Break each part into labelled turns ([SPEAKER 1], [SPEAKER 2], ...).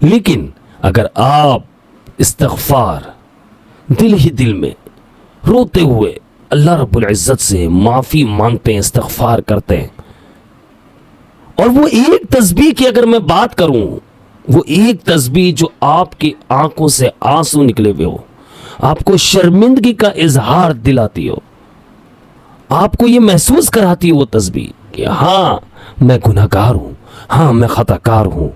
[SPEAKER 1] لیکن اگر آپ استغفار دل ہی دل میں روتے ہوئے اللہ رب العزت سے معافی مانگتے ہیں، استغفار کرتے ہیں، اور وہ ایک تسبیح کی اگر میں بات کروں، وہ ایک تسبیح جو آپ کی آنکھوں سے آنسو نکلے ہوئے ہو، آپ کو شرمندگی کا اظہار دلاتی ہو، آپ کو یہ محسوس کراتی ہو وہ تسبیح کہ ہاں میں گناہگار ہوں، ہاں میں خطا کار ہوں،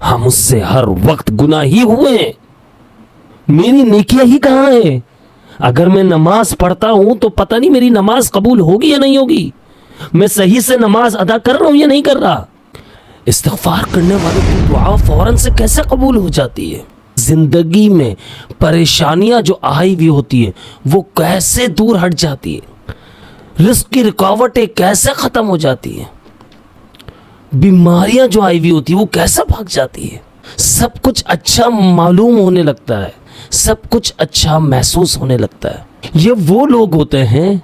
[SPEAKER 1] ہاں مجھ سے ہر وقت گناہ ہی ہوئے ہیں، میری نیکیاں ہی کہاں ہیں؟ اگر میں نماز پڑھتا ہوں تو پتہ نہیں میری نماز قبول ہوگی یا نہیں ہوگی، میں صحیح سے نماز ادا کر رہا ہوں یا نہیں کر رہا۔ استغفار کرنے والوں کی دعا فوراً سے کیسے قبول ہو جاتی ہے؟ زندگی میں پریشانیاں جو آئی ہوئی ہوتی ہیں وہ کیسے دور ہٹ جاتی ہے، رزق کی رکاوٹیں کیسے ختم ہو جاتی ہیں، بیماریاں جو آئی ہوئی ہوتی ہیں وہ کیسے بھاگ جاتی ہے، سب کچھ اچھا معلوم ہونے لگتا ہے، سب کچھ اچھا محسوس ہونے لگتا ہے۔ یہ وہ لوگ ہوتے ہیں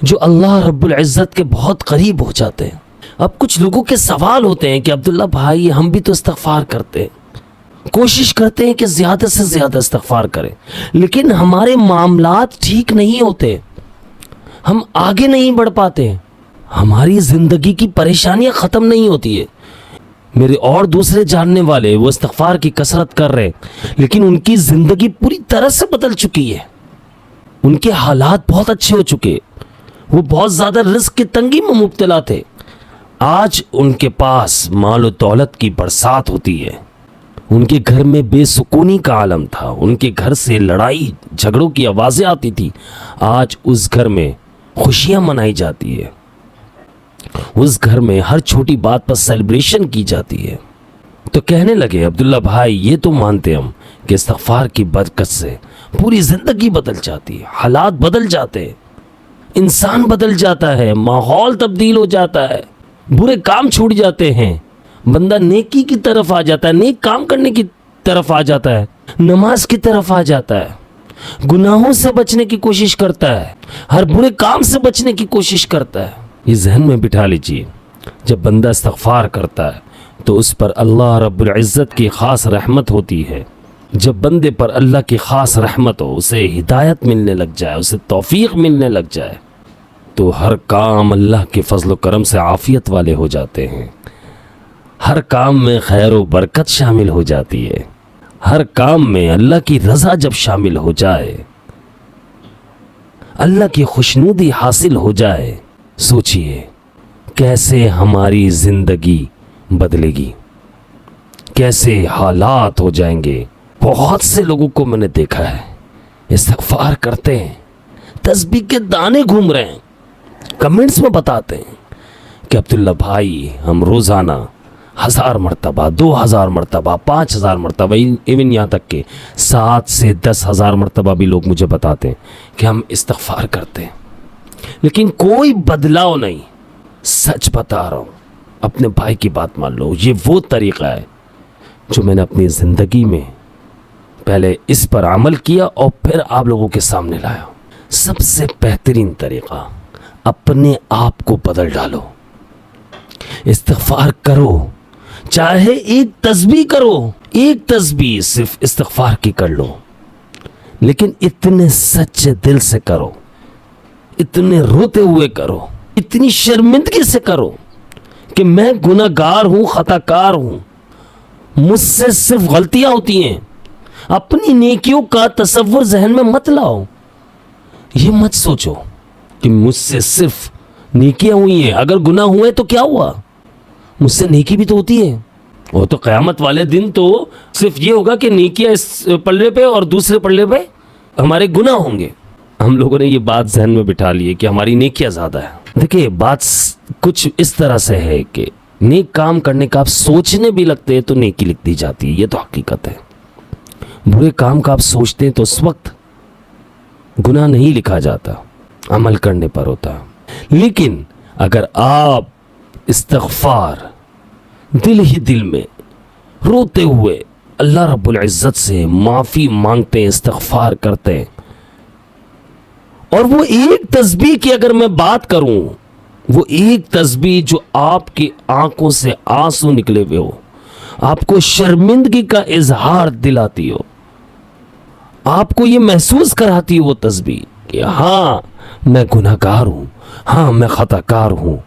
[SPEAKER 1] جو اللہ رب العزت کے بہت قریب ہو جاتے ہیں۔ اب کچھ لوگوں کے سوال ہوتے ہیں کہ عبداللہ بھائی ہم بھی تو استغفار کرتے ہیں، کوشش کرتے ہیں کہ زیادہ سے زیادہ استغفار کریں، لیکن ہمارے معاملات ٹھیک نہیں ہوتے، ہم آگے نہیں بڑھ پاتے، ہماری زندگی کی پریشانیاں ختم نہیں ہوتی ہے۔ میرے اور دوسرے جاننے والے وہ استغفار کی کثرت کر رہے لیکن ان کی زندگی پوری طرح سے بدل چکی ہے، ان کے حالات بہت اچھے ہو چکے، وہ بہت زیادہ رزق کی تنگی میں مبتلا تھے، آج ان کے پاس مال و دولت کی برسات ہوتی ہے، ان کے گھر میں بے سکونی کا عالم تھا، ان کے گھر سے لڑائی جھگڑوں کی آوازیں آتی تھی، آج اس گھر میں خوشیاں منائی جاتی ہے، اس گھر میں ہر چھوٹی بات پر سیلیبریشن کی جاتی ہے۔ تو کہنے لگے عبداللہ بھائی یہ تو مانتے ہم کہ استغفار کی برکت سے پوری زندگی بدل جاتی ہے، حالات بدل جاتے ہیں، انسان بدل جاتا ہے، ماحول تبدیل ہو جاتا ہے، برے کام چھوٹ جاتے ہیں، بندہ نیکی کی طرف آ جاتا ہے، نیک کام کرنے کی طرف آ جاتا ہے، نماز کی طرف آ جاتا ہے، گناہوں سے بچنے کی کوشش کرتا ہے، ہر برے کام سے بچنے کی کوشش کرتا ہے۔ یہ ذہن میں بٹھا لیجئے، جب بندہ استغفار کرتا ہے تو اس پر اللہ رب العزت کی خاص رحمت ہوتی ہے۔ جب بندے پر اللہ کی خاص رحمت ہو، اسے ہدایت ملنے لگ جائے، اسے توفیق ملنے لگ جائے، تو ہر کام اللہ کے فضل و کرم سے عافیت والے ہو جاتے ہیں، ہر کام میں خیر و برکت شامل ہو جاتی ہے، ہر کام میں اللہ کی رضا جب شامل ہو جائے، اللہ کی خوشنودی حاصل ہو جائے، سوچئے کیسے ہماری زندگی بدلے گی، کیسے حالات ہو جائیں گے۔ بہت سے لوگوں کو میں نے دیکھا ہے استغفار کرتے ہیں، تسبیح کے دانے گھوم رہے ہیں، کمنٹس میں بتاتے ہیں کہ عبداللہ بھائی ہم روزانہ 1000 مرتبہ، 2000 مرتبہ، 5000 مرتبہ، ایون یہاں تک کہ 7 سے 10,000 مرتبہ بھی لوگ مجھے بتاتے ہیں کہ ہم استغفار کرتے ہیں، لیکن کوئی بدلاؤ نہیں۔ سچ بتا رہا ہوں، اپنے بھائی کی بات مان لو، یہ وہ طریقہ ہے جو میں نے اپنی زندگی میں پہلے اس پر عمل کیا اور پھر آپ لوگوں کے سامنے لایا۔ سب سے بہترین طریقہ، اپنے آپ کو بدل ڈالو، استغفار کرو، چاہے ایک تسبیح کرو، ایک تسبیح صرف استغفار کی کر لو، لیکن اتنے سچے دل سے کرو، اتنے روتے ہوئے کرو، اتنی شرمندگی سے کرو کہ میں گناہگار ہوں، خطا کار ہوں، مجھ سے صرف غلطیاں ہوتی ہیں۔ اپنی نیکیوں کا تصور ذہن میں مت لاؤ، یہ مت سوچو کہ مجھ سے صرف نیکیاں ہوئی ہیں، اگر گناہ ہوئے تو کیا ہوا، مجھ سے نیکی بھی تو ہوتی ہے۔ وہ تو قیامت والے دن تو صرف یہ ہوگا کہ نیکیاں اس پلڑے پہ اور دوسرے پلڑے پہ ہمارے گناہ ہوں گے۔ ہم لوگوں نے یہ بات ذہن میں بٹھا لی ہے کہ ہماری نیکیاں زیادہ ہیں۔ دیکھیں بات کچھ اس طرح سے ہے کہ نیک کام کرنے کا آپ سوچنے بھی لگتے ہیں تو نیکی لکھ دی جاتی ہے، یہ تو حقیقت ہے۔ برے کام کا آپ سوچتے ہیں تو اس وقت گناہ نہیں لکھا جاتا، عمل کرنے پر ہوتا۔ لیکن اگر آپ استغفار دل ہی دل میں روتے ہوئے اللہ رب العزت سے معافی مانگتے ہیں، استغفار کرتے ہیں، اور وہ ایک تسبیح کی اگر میں بات کروں، وہ ایک تسبیح جو آپ کی آنکھوں سے آنسو نکلے ہوئے ہو، آپ کو شرمندگی کا اظہار دلاتی ہو، آپ کو یہ محسوس کراتی ہو وہ تسبیح کہ ہاں میں گناہ گار ہوں، ہاں میں خطا کار ہوں،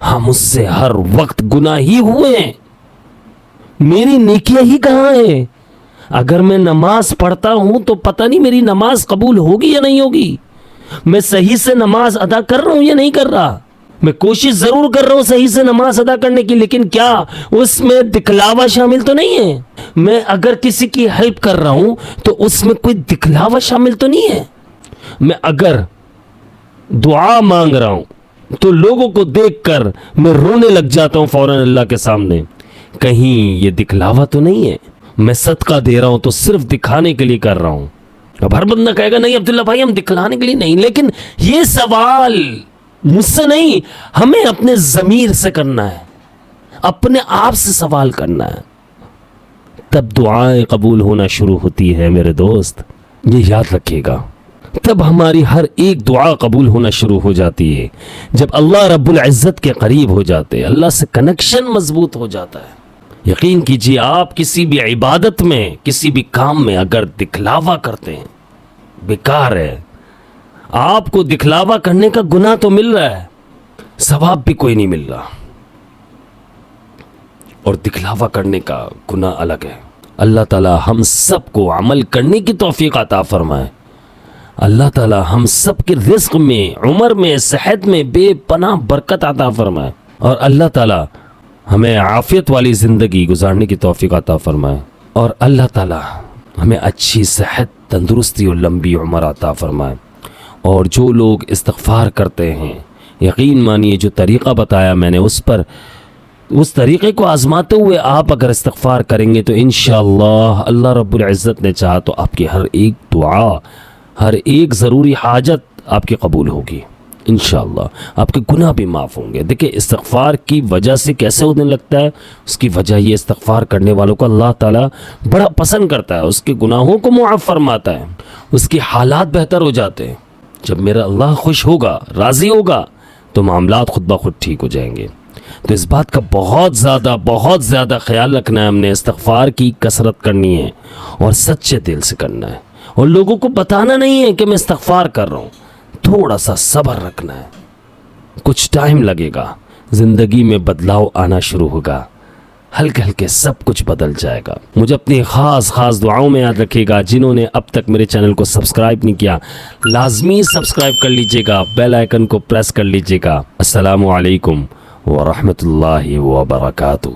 [SPEAKER 1] ہاں مجھ سے ہر وقت گناہ ہی ہوئے ہیں، میری نیکیاں ہی کہاں ہیں؟ اگر میں نماز پڑھتا ہوں تو پتہ نہیں میری نماز قبول ہوگی یا نہیں ہوگی، میں صحیح سے نماز ادا کر رہا ہوں یا نہیں کر رہا، میں کوشش ضرور کر رہا ہوں صحیح سے نماز ادا کرنے کی، لیکن کیا اس میں دکھلاوا شامل تو نہیں ہے؟ میں اگر کسی کی ہیلپ کر رہا ہوں تو اس میں کوئی دکھلاوا شامل تو نہیں ہے؟ میں اگر دعا مانگ رہا ہوں تو لوگوں کو دیکھ کر میں رونے لگ جاتا ہوں فوراً اللہ کے سامنے، کہیں یہ دکھلاوا تو نہیں ہے؟ میں صدقہ دے رہا ہوں تو صرف دکھانے کے لیے کر رہا ہوں۔ اب ہر بندہ کہے گا نہیں عبداللہ بھائی ہم دکھلانے کے لیے نہیں، لیکن یہ سوال مجھ سے نہیں، ہمیں اپنے ضمیر سے کرنا ہے، اپنے آپ سے سوال کرنا ہے، تب دعائیں قبول ہونا شروع ہوتی ہے میرے دوست، یہ یاد رکھیے گا۔ تب ہماری ہر ایک دعا قبول ہونا شروع ہو جاتی ہے جب اللہ رب العزت کے قریب ہو جاتے ہیں، اللہ سے کنیکشن مضبوط ہو جاتا ہے۔ یقین کیجیے آپ کسی بھی عبادت میں، کسی بھی کام میں اگر دکھلاوا کرتے ہیں بیکار ہے، آپ کو دکھلاوا کرنے کا گناہ تو مل رہا ہے، ثواب بھی کوئی نہیں مل رہا، اور دکھلاوا کرنے کا گناہ الگ ہے۔ اللہ تعالی ہم سب کو عمل کرنے کی توفیق عطا فرمائے، اللہ تعالی ہم سب کے رزق میں، عمر میں، صحت میں بے پناہ برکت عطا فرمائے، اور اللہ تعالی ہمیں عافیت والی زندگی گزارنے کی توفیق عطا فرمائے، اور اللہ تعالی ہمیں اچھی صحت، تندرستی اور لمبی عمر عطا فرمائے۔ اور جو لوگ استغفار کرتے ہیں، یقین مانیے جو طریقہ بتایا میں نے اس طریقے کو آزماتے ہوئے آپ اگر استغفار کریں گے تو انشاءاللہ اللہ رب العزت نے چاہا تو آپ کی ہر ایک دعا، ہر ایک ضروری حاجت آپ کی قبول ہوگی انشاءاللہ، آپ کے گناہ بھی معاف ہوں گے۔ دیکھیں استغفار کی وجہ سے کیسے ہونے لگتا ہے، اس کی وجہ یہ استغفار کرنے والوں کو اللہ تعالیٰ بڑا پسند کرتا ہے، اس کے گناہوں کو معاف فرماتا ہے، اس کی حالات بہتر ہو جاتے ہیں۔ جب میرا اللہ خوش ہوگا، راضی ہوگا، تو معاملات خود بخود ٹھیک ہو جائیں گے۔ تو اس بات کا بہت زیادہ خیال رکھنا ہے، ہم نے استغفار کی کثرت کرنی ہے اور سچے دل سے کرنا ہے، اور لوگوں کو بتانا نہیں ہے کہ میں استغفار کر رہا ہوں، تھوڑا سا صبر رکھنا ہے، کچھ ٹائم لگے گا، زندگی میں بدلاؤ آنا شروع ہوگا، ہلکے ہلکے سب کچھ بدل جائے گا۔ مجھے اپنی خاص دعاؤں میں یاد رکھیے گا، جنہوں نے اب تک میرے چینل کو سبسکرائب نہیں کیا لازمی سبسکرائب کر لیجئے گا، بیل آئیکن کو پریس کر لیجئے گا۔ السلام علیکم ورحمۃ اللہ وبرکاتہ۔